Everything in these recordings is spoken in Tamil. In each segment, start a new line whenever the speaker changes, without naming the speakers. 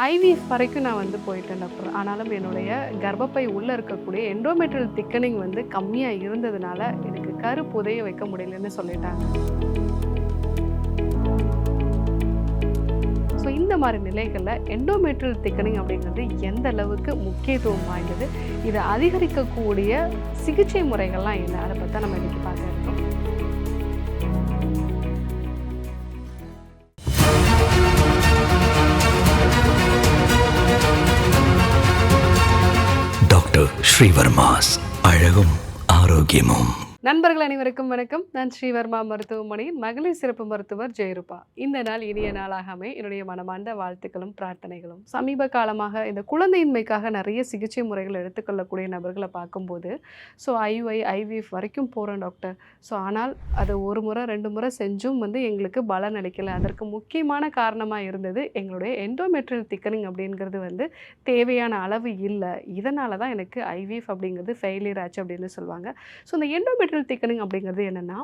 ஐவிஎஃப் வரைக்கும் நான் போயிட்டேன் டாக்டர். ஆனாலும் என்னுடைய கர்ப்பப்பை உள்ள இருக்கக்கூடிய எண்டோமெட்ரியல் திக்கனிங் கம்மியா இருந்ததுனால, எனக்கு கரு புதைய வைக்க முடியலன்னு சொல்லிட்டாங்க. ஸோ இந்த மாரி நிலைகள்ல எண்டோமெட்ரியல் திக்கனிங் அப்படிங்கிறது எந்த அளவுக்கு முக்கியத்துவம் வாய்ந்தது? இத அதிகரிக்கக்கூடிய சிகிச்சை முறைகள்லாம் என்ன? அத பத்தி தான் நம்ம இன்னைக்கு பார்க்க இருக்கோம்.
டாக்டர் ஸ்ரீவர்மாஸ் அழகும் ஆரோக்கியமும்.
நண்பர்கள் அனைவருக்கும் வணக்கம். நான் ஸ்ரீவர்மா மருத்துவமனையின் மகளிர் சிறப்பு மருத்துவர் ஜெயரூபா. இந்த நாள் இனிய நாளாகவே என்னுடைய மனமார்ந்த வாழ்த்துக்களும் பிரார்த்தனைகளும். சமீப காலமாக இந்த குழந்தையின்மைக்காக நிறைய சிகிச்சை முறைகள் எடுத்துக்கொள்ளக்கூடிய நபர்களை பார்க்கும்போது, ஸோ ஐயுஐ ஐவிஎஃப் வரைக்கும் போகிறோம் டாக்டர். ஸோ ஆனால் அது ஒரு முறை 2 முறை செஞ்சும் எங்களுக்கு பலன் அளிக்கலை. அதற்கு முக்கியமான காரணமாக இருந்தது எங்களுடைய எண்டோமெட்ரியல் திக்கனிங் அப்படிங்கிறது தேவையான அளவு இல்லை. இதனால தான் எனக்கு ஐவிஎஃப் அப்படிங்கிறது ஃபெயிலியர் ஆச்சு அப்படின்னு சொல்லுவாங்க. ஸோ இந்த எண்டோமெட்ரியல் திக்கனிங் அப்படிங்கிறது என்னென்னா,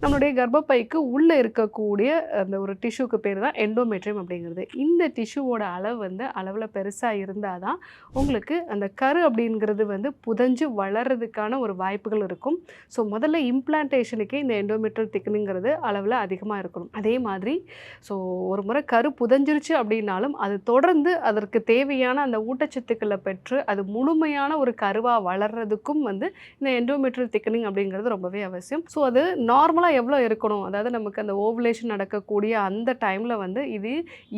நம்மளுடைய கர்ப்பப்பைக்கு உள்ளே இருக்கக்கூடிய அந்த ஒரு டிஷ்யூக்கு பேர் தான் எண்டோமெட்ரியம் அப்படிங்கிறது. இந்த டிஷ்யூவோட அளவு அளவில் பெருசாக இருந்தால் தான் உங்களுக்கு அந்த கரு அப்படிங்கிறது புதைஞ்சு வளர்கிறதுக்கான ஒரு வாய்ப்புகள் இருக்கும். ஸோ முதல்ல இம்ப்ளான்டேஷனுக்கே இந்த எண்டோமெட்ரியல் திக்கனிங்கிறது அளவில் அதிகமாக இருக்கணும். அதே மாதிரி ஸோ ஒரு முறை கரு புதைஞ்சிருச்சு அப்படின்னாலும் அது தொடர்ந்து அதற்கு தேவையான அந்த ஊட்டச்சத்துக்களை பெற்று அது முழுமையான ஒரு கருவாக வளர்கிறதுக்கும் இந்த எண்டோமெட்ரியல் திக்கனிங் அப்படிங்கிறது ரொம்பவே அவசியம். ஸோ அது நார்மலாக எவ்வளோ இருக்கணும், அதாவது நமக்கு அந்த ஓவுலேஷன் நடக்கக்கூடிய அந்த டைமில் இது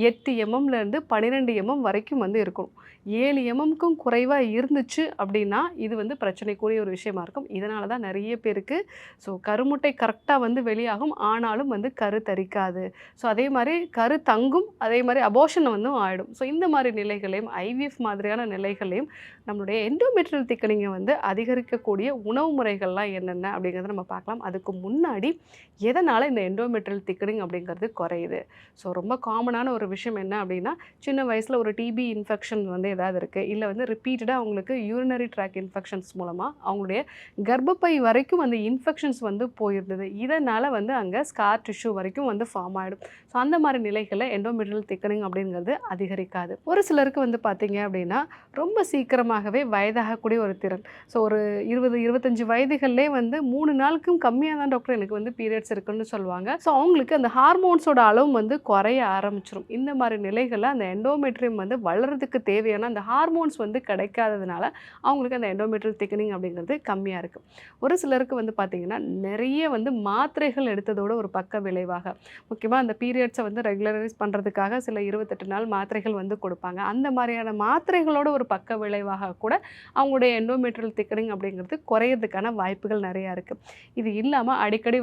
8 எம்எம்லேருந்து 12 எம்எம் வரைக்கும் இருக்கணும். 7 எம்எம்க்கும் குறைவாக இருந்துச்சு அப்படின்னா இது பிரச்சனைக்குரிய ஒரு விஷயமா இருக்கும். இதனால தான் நிறைய பேருக்கு ஸோ கருமுட்டை கரெக்டாக வெளியாகும், ஆனாலும் கரு தரிக்காது. ஸோ அதே மாதிரி கரு தங்கும், அதே மாதிரி அபோஷன் ஆகிடும். ஸோ இந்த மாதிரி நிலைகளையும் ஐவிஎஃப் மாதிரியான நிலைகளையும் நம்மளுடைய எண்டோமெட்ரியல் திக்கனிங்கை அதிகரிக்கக்கூடிய உணவு முறைகள்லாம் என்னென்ன அப்படிங்கிறத நம்ம பார்க்கலாம். அதுக்கு முன்னாடி எதனால் இந்த எண்டோமெட்ரியல் திக்கனிங் அப்படிங்கிறது குறையுது? ஸோ ரொம்ப காமனான ஒரு விஷயம் என்ன அப்படின்னா, சின்ன வயசில் ஒரு டிபி இன்ஃபெக்ஷன் ஏதாவது இருக்குது, இல்லை ரிப்பீட்டடாக அவங்களுக்கு யூரினரி ட்ராக் இன்ஃபெக்ஷன்ஸ் மூலமாக அவங்களுடைய கர்ப்பப்பை வரைக்கும் அந்த இன்ஃபெக்ஷன்ஸ் போயிருந்தது. இதனால் அங்கே ஸ்கார் டிஷ்யூ வரைக்கும் ஃபார்ம் ஆகிடும். ஸோ அந்த மாதிரி நிலைகளில் எண்டோமெட்ரியல் திக்கனிங் அப்படிங்கிறது அதிகரிக்காது. ஒரு சிலருக்கு பார்த்தீங்க அப்படின்னா ரொம்ப சீக்கிரமாகவே வயதாகக்கூடிய ஒரு திறன். ஸோ ஒரு 20-25 வயதுகள்லேயே 3 நாளுக்கும் கம்மியாக தான் டாக்டர் எனக்கு பீரியட்ஸ் இருக்குன்னு சொல்லுவாங்க. ஸோ அவங்களுக்கு அந்த ஹார்மோன்ஸோட அளவு குறைய ஆரம்பிச்சிடும். இந்த மாதிரி நிலைகளில் அந்த எண்டோமெட்ரியம் வளர்கிறதுக்கு தேவையான அந்த ஹார்மோன்ஸ் கிடைக்காததுனால அவங்களுக்கு அந்த எண்டோமெட்ரியல் திக்கனிங் அப்படிங்கிறது கம்மியாக இருக்குது. ஒரு சிலருக்கு பார்த்தீங்கன்னா நிறைய மாத்திரைகள் எடுத்ததோட ஒரு பக்க விளைவாக, முக்கியமாக அந்த பீரியட்ஸை ரெகுலரைஸ் பண்ணுறதுக்காக சில 28 நாள் மாத்திரைகள் கொடுப்பாங்க. அந்த மாதிரியான மாத்திரைகளோட ஒரு பக்க விளைவாக கூட அவங்களுடைய எண்டோமெட்ரியல் திக்கனிங் அப்படிங்கிறது குறையிறதுக்கான வாய்ப்புகள் நிறையா இருக்குது. இது இல்லாமல் அடிக்கடி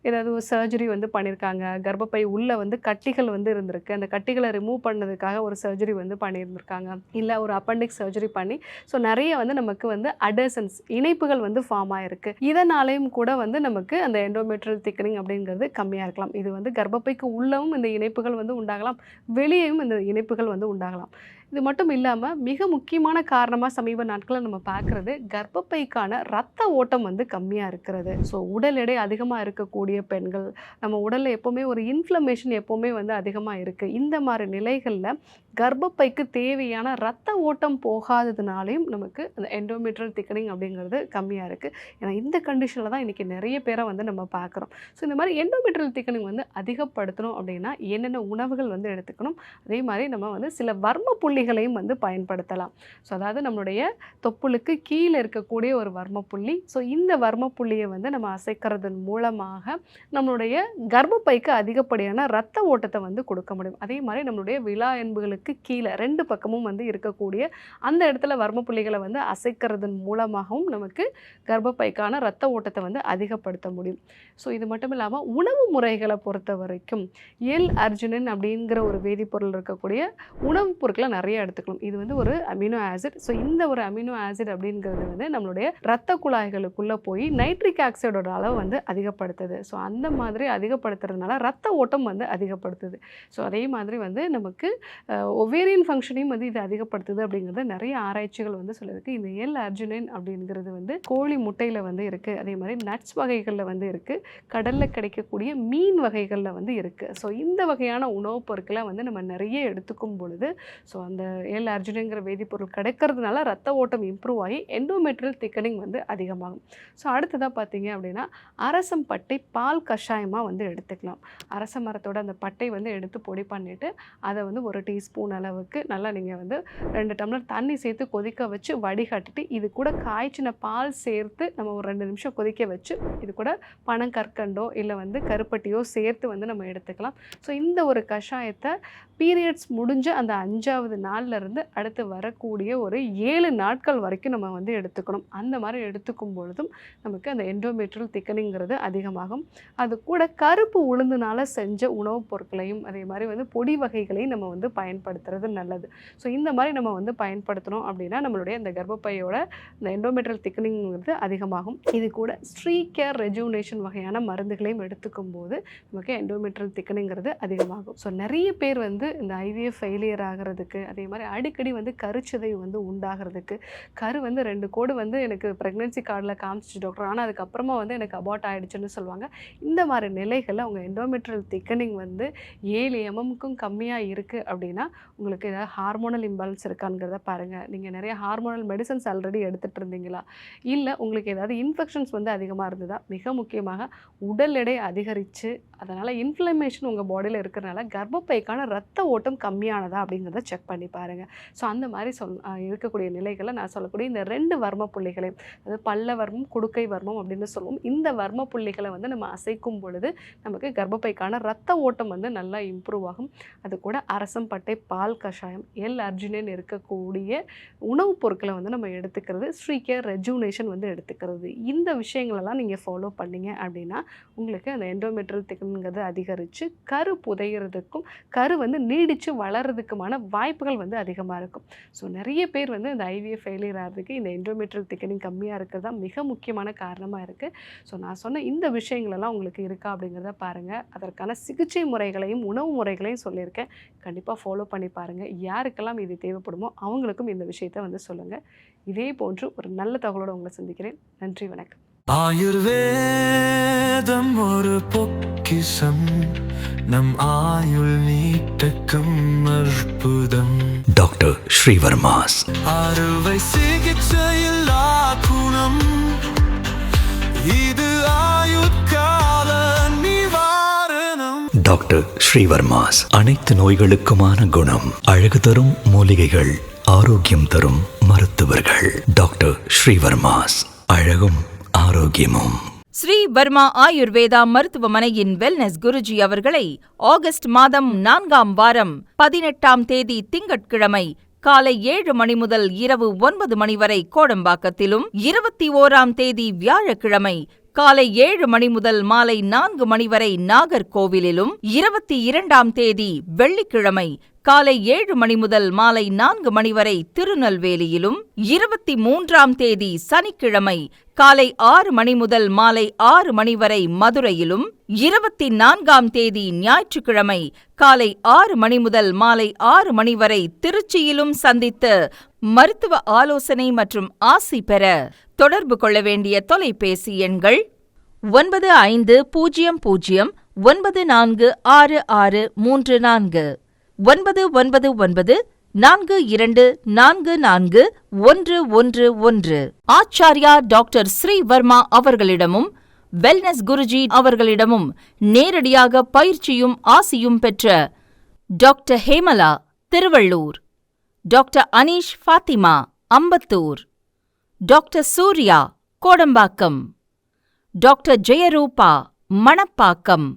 ஏதாவது ஒரு சர்ஜரி பண்ணியிருக்காங்க, கர்ப்பப்பை உள்ளே கட்டிகள் இருந்திருக்கு, அந்த கட்டிகளை ரிமூவ் பண்ணதுக்காக ஒரு சர்ஜரி பண்ணியிருந்திருக்காங்க, இல்லை ஒரு அப்பெண்டிக்ஸ் சர்ஜரி பண்ணி ஸோ நிறைய நமக்கு அடசன்ஸ் இணைப்புகள் ஃபார்ம் ஆகிருக்கு. இதனாலேயும் கூட நமக்கு அந்த எண்டோமெட்ரியல் திக்கனிங் அப்படிங்கிறது கம்மியாக இருக்கலாம். இது கர்ப்பப்பைக்கு உள்ளவும் இந்த இணைப்புகள் உண்டாகலாம், வெளியேயும் இந்த இணைப்புகள் உண்டாகலாம். இது மட்டும் இல்லாமல் மிக முக்கியமான காரணமாக சமீப நாட்களில் நம்ம பார்க்குறது கர்ப்பப்பைக்கான இரத்த ஓட்டம் கம்மியாக இருக்கிறது. ஸோ உடல் எடை அதிகமாக இருக்கக்கூடிய பெண்கள், நம்ம உடலில் எப்போவுமே ஒரு இன்ஃப்ளமேஷன் எப்போவுமே அதிகமாக இருக்குது. இந்த மாதிரி நிலைகளில் கர்ப்பப்பைக்கு தேவையான இரத்த ஓட்டம் போகாததுனாலையும் நமக்கு அந்த எண்டோமெட்ரியல் திக்கனிங் அப்படிங்கிறது கம்மியாக இருக்குது. ஏன்னா இந்த கண்டிஷனில் தான் இன்றைக்கி நிறைய பேரை நம்ம பார்க்குறோம். ஸோ இந்த மாதிரி எண்டோமெட்ரியல் திக்கனிங் அதிகப்படுத்தணும் அப்படின்னா என்னென்ன உணவுகள் எடுத்துக்கணும், அதே மாதிரி நம்ம சில வர்ம புள்ளிகளையும் பயன்படுத்தலாம். ஸோ அதாவது நம்மளுடைய தொப்புளுக்கு கீழே இருக்கக்கூடிய ஒரு வர்ம புள்ளி. ஸோ இந்த வர்ம புள்ளியை நம்ம அசைக்கிறதன் மூலமாக நம்மளுடைய கர்ப்பப்பைக்கு அதிகப்படியான இரத்த ஓட்டத்தை கொடுக்க முடியும். அதே மாதிரி நம்மளுடைய விலா எலும்புகளுக்கு கீழே 2 பக்கமும் இருக்கக்கூடிய அந்த இடத்துல வர்ம புள்ளிகளை அசைக்கிறதன் மூலமாகவும் நமக்கு கர்ப்பப்பைக்கான இரத்த ஓட்டத்தை அதிகப்படுத்த முடியும். ஸோ இது மட்டும் இல்லாமல் உணவு முறைகளை பொறுத்த வரைக்கும் எல் அர்ஜினின் அப்படிங்கிற ஒரு வேதிப்பொருள் இருக்கக்கூடிய உணவுப் பொருட்களை நிறைய எடுத்துக்கணும். இது ஒரு அமினோ ஆசிட். ஸோ இந்த ஒரு அமினோ ஆசிட் அப்படிங்கிறது நம்மளுடைய இரத்த குழாய்களுக்குள்ளே போய் நைட்ரிக் ஆக்சைடோட அளவு வந்து அதிகப்படுத்துது. ஸோ அந்த மாதிரி அதிகப்படுத்துறதுனால ரத்த ஓட்டம் வந்து அதிகப்படுத்துது. ஸோ அதே மாதிரி வந்து நமக்கு ஒவேரியன் ஃபங்க்ஷனையும் வந்து இது அதிகப்படுத்துது அப்படிங்கிறத நிறைய ஆராய்ச்சிகள் வந்து சொல்லியிருக்கு. இந்த அர்ஜினைன் அப்படிங்கிறது வந்து கோழி முட்டையில் வந்து இருக்குது. அதே மாதிரி நட்ஸ் வகைகளில் வந்து இருக்குது. கடலில் கிடைக்கக்கூடிய மீன் வகைகளில் வந்து இருக்குது. ஸோ இந்த வகையான உணவுப் பொருட்களை வந்து நம்ம நிறைய எடுத்துக்கும் பொழுது ஸோ அந்த அர்ஜினைன்கிற வேதிப்பொருள் கிடைக்கிறதுனால ரத்த ஓட்டம் இம்ப்ரூவ் ஆகி எண்டோமெட்ரியல் திக்கனிங் வந்து அதிகமாகும். ஸோ அடுத்ததாக பார்த்தீங்க அப்படின்னா அரசம் பட்டை பால் கஷாயமாக வந்து எடுத்துக்கலாம். அரச மரத்தோட அந்த பட்டை வந்து எடுத்து பொடி பண்ணிவிட்டு அதை வந்து 1 டீஸ்பூன் அளவுக்கு நல்லா நீங்கள் வந்து 2 டம்ளர் தண்ணி சேர்த்து கொதிக்க வச்சு வடிகட்டிட்டு இது கூட காய்ச்சின பால் சேர்த்து நம்ம ஒரு 2 நிமிஷம் கொதிக்க வச்சு இது கூட பனங்கற்கண்டோ இல்லை வந்து கருப்பட்டியோ சேர்த்து வந்து நம்ம எடுத்துக்கலாம். ஸோ இந்த ஒரு கஷாயத்தை பீரியட்ஸ் முடிஞ்ச அந்த 5ஆவது நாள்லேருந்து அடுத்து வரக்கூடிய ஒரு 7 நாட்கள் வரைக்கும் நம்ம வந்து எடுத்துக்கணும். அந்த மாதிரி எடுத்துக்கும் பொழுதும் நமக்கு அந்த எண்டோமெட்ரியல் திக்கனிங்கிறது அதிகமாகும். அது கூட கருப்பு உளுந்துனால செஞ்ச உணவுப் பொருட்களையும் அதே மாதிரி வந்து பொடி வகைகளையும் நம்ம வந்து பயன்படுத்துறது நல்லது. ஸோ இந்த மாதிரி நம்ம வந்து பயன்படுத்தணும் அப்படின்னா நம்மளுடைய அந்த கர்ப்பப்பையோட இந்த எண்டோமெட்ரியல் திக்கனிங்கிறது அதிகமாகும். இது கூட ஸ்ட்ரீகேர் ரெஜுனேஷன் வகையான மருந்துகளையும் எடுத்துக்கும் போது நமக்கு எண்டோமெட்ரியல் திக்கனிங்கிறது அதிகமாகும். ஸோ நிறைய பேர் வந்து இந்த ஐவிஎஃப் ஃபெயிலியர் ஆகிறதுக்கு அதே மாதிரி அடிக்கடி வந்து கருச்சிதைவு வந்து உண்டாகிறதுக்கு கரு வந்து 2 கோடு வந்து எனக்கு ப்ரெக்னென்சி கார்டில் காமிச்சிச்சு டாக்டர், ஆனால் அதுக்கப்புறமா வந்து எனக்கு அபார்ட் ஆகிடுச்சுன்னு சொல்லுவாங்க. இந்த மாதிரி நிலைகளில் அவங்க எண்டோமெட்ரியல் திக்கனிங் வந்து 7 mmக்கும் கம்மியாக இருக்குது அப்படின்னா உங்களுக்கு ஏதாவது ஹார்மோனல் இம்பேலன்ஸ் இருக்காங்கிறத பாருங்கள். நீங்கள் நிறைய ஹார்மோனல் மெடிசன்ஸ் ஆல்ரெடி எடுத்துகிட்டு இருந்தீங்களா, இல்லை உங்களுக்கு ஏதாவது இன்ஃபெக்ஷன்ஸ் வந்து அதிகமாக இருந்ததா, மிக முக்கியமாக உடல் எடை அதிகரித்து அதனால் இன்ஃப்ளமேஷன் உங்கள் பாடியில் இருக்கிறனால கர்ப்பப்பைக்கான ரத்த ஓட்டம் கம்மியானதா அப்படிங்கிறத செக் பண்ணி பாருங்கள். ஸோ அந்த மாதிரி இருக்கக்கூடிய நிலைகளை நான் சொல்லக்கூடிய இந்த 2 வர்ம புள்ளிகளையும், அதாவது பல்ல வர்மம் குடுக்கை வர்மம் அப்படின்னு சொல்லுவோம், இந்த வர்ம புள்ளிகளை வந்து நம்ம அசைக்கும் பொழுது நமக்கு கர்ப்பப்பைக்கான ரத்த ஓட்டம் வந்து நல்லா இம்ப்ரூவ் ஆகும். அது கூட அரசம் பட்டை பால் கஷாயம் அர்ஜினைன் இருக்கக்கூடிய உணவுப் பொருட்களை வந்து நம்ம எடுத்துக்கிறது, ஸ்ட்ரீகேர் ரெஜுனேஷன் வந்து எடுத்துக்கிறது. இந்த விஷயங்களெல்லாம் நீங்கள் ஃபாலோ பண்ணீங்க அப்படின்னா உங்களுக்கு அந்த எண்டோமெட்ரியல் திக்கனிங்கிறது அதிகரித்து கரு புதையிறதுக்கும் கரு வந்து நீடித்து வளர்கிறதுக்குமான வாய்ப்புகள் வந்து அதிகமாக இருக்கும். ஸோ நிறைய பேர் வந்து இந்த ஐவிஎஃப் ஃபெயிலியர் ஆகிறதுக்கு இந்த எண்டோமெட்ரியல் திக்கனிங் கம்மியாக இருக்கிறது தான் மிக முக்கியமான காரணமாக இருக்குது. ஸோ நான் சொன்ன இந்த விஷயங்களெல்லாம் உங்களுக்கு இருக்கா அப்படிங்கிறத பாருங்கள். அதற்கான சிகிச்சை முறைகளையும் உணவு முறைகளையும் சொல்லியிருக்கேன். கண்டிப்பாக ஃபாலோ பண்ணி பாருங்கள். யாருக்கெல்லாம் இது தேவைப்படுமோ அவங்களுக்கும் இந்த விஷயத்தை வந்து சொல்லுங்கள். இதே போன்று ஒரு நல்ல தகவலோடு உங்களை சந்திக்கிறேன். நன்றி, வணக்கம்.
ஆயுர்வேதம் ஒரு பொக்கிஷம், நம் ஆயுள் நீட்டக்கும் அற்புதம். டாக்டர் ஸ்ரீவர்மாஸ் அறுவை சிகிச்சையில்லா குணம், இது ஆயுட்கால நிவாரணம். டாக்டர் ஸ்ரீவர்மாஸ் அனைத்து நோய்களுக்குமான குணம், அழகு தரும் மூலிகைகள், ஆரோக்கியம் தரும் மருத்துவர்கள். டாக்டர் ஸ்ரீவர்மாஸ், அழகும் ஆரோக்கியமும்.
ஸ்ரீ வர்மா ஆயுர்வேதா மருத்துவமனையின் வெல்னஸ் குருஜி அவர்களை ஆகஸ்ட் மாதம் 4ஆம் வாரம் 18ஆம் தேதி திங்கட்கிழமை காலை 7 மணி முதல் இரவு 9 மணி வரை கோடம்பாக்கத்திலும், 21ஆம் தேதி வியாழக்கிழமை காலை 7 மணி முதல் மாலை 4 மணி வரை நாகர்கோவிலிலும், 22ஆம் தேதி வெள்ளிக்கிழமை காலை 7 மணி முதல் மாலை 4 மணி வரை திருநெல்வேலியிலும், 23ஆம் தேதி சனிக்கிழமை காலை 6 மணி முதல் மாலை 6 மணி வரை மதுரையிலும், 24ஆம் தேதி ஞாயிற்றுக்கிழமை காலை 6 மணி முதல் மாலை 6 மணி வரை திருச்சியிலும் சந்தித்து மருத்துவ ஆலோசனை மற்றும் ஆசி பெற தொடர்பு கொள்ள வேண்டிய தொலைபேசி எண்கள் 9500946634 9942441111. ஆச்சார்யா டாக்டர் ஸ்ரீ வர்மா அவர்களிடமும் வெல்னஸ் குருஜி அவர்களிடமும் நேரடியாக பயிற்சியும் ஆசியும் பெற்ற doctor Hemala Tiruvallur, doctor Anish Fathima Ambattur, doctor Surya Kodambakkam, doctor Jayarupa Manapakkam,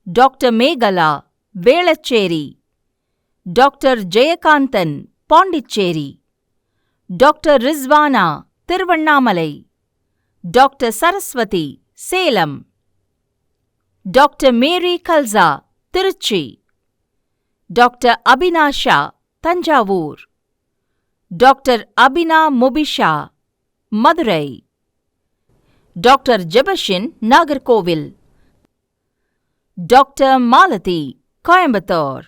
doctor Megala Velachery, doctor Jayakanthan Pondicherry, doctor Rizwana Tiruvannamalai, doctor Saraswathi Salem, doctor Mary Kalsa Trichy, doctor Abinasha Thanjavur, doctor Abina Mobisha Madurai, doctor Jebashin, Nagercoil. Doctor Malathi, Coimbatore.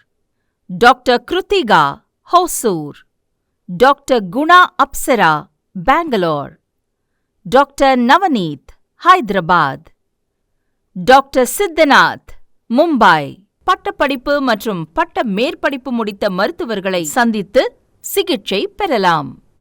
Doctor Krithika, Hosur. Doctor Guna Apsara, Bangalore. Doctor Navaneeth, Hyderabad. Doctor Sidhanath, Mumbai. பட்டப்படிப்பு மற்றும் பட்ட மேற்படிப்பு முடித்த மருத்துவர்களை சந்தித்து சிகிச்சை பெறலாம்.